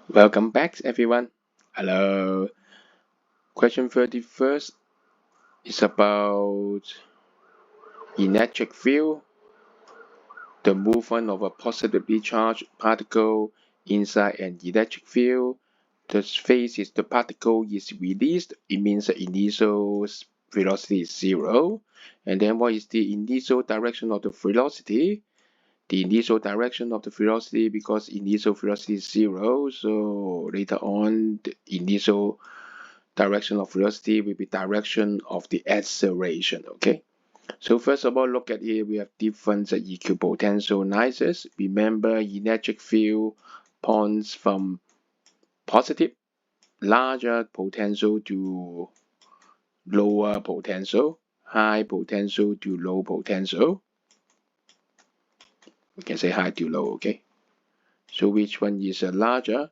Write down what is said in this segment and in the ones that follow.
Welcome back, everyone. Hello. Question 31st is about electric field, the movement of a positively charged particle inside an electric field. The phase is the particle is released. It means the initial velocity is 0. And then what is the initial direction of the velocity? The initial direction of the velocity, because initial velocity is 0, so later on the initial direction of velocity will be direction of the acceleration. Okay, so first of all, look at here, we have different equipotentializers. Remember, electric field points from positive larger potential to lower potential, high potential to low potential. We can say high to low. Okay, so which one is a larger?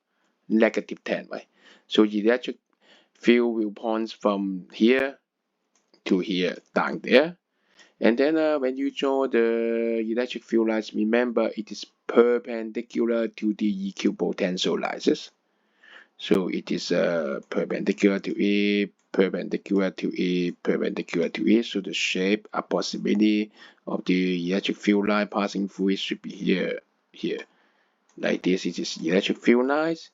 -10, right? So electric field will point from here to here, down there. And then when you draw the electric field lines, remember it is perpendicular to the equipotentializers. So it is perpendicular to A, perpendicular to A, perpendicular to A. So the shape approximately of the electric field line passing through it should be here. Like this, it is electric field lines.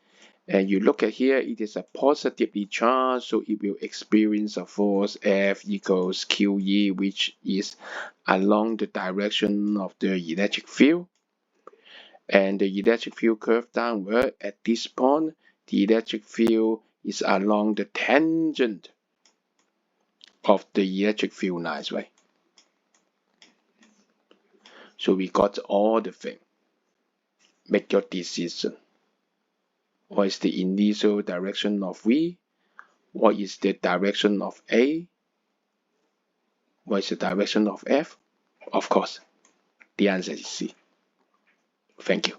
And you look at here, it is a positively charged, so it will experience a force F equals QE, which is along the direction of the electric field. And the electric field curve downward. At this point, the electric field is along the tangent of the electric field lines, right? So we got all the thing. Make your decision. What is the initial direction of V? What is the direction of A? What is the direction of F? Of course, the answer is C. Thank you.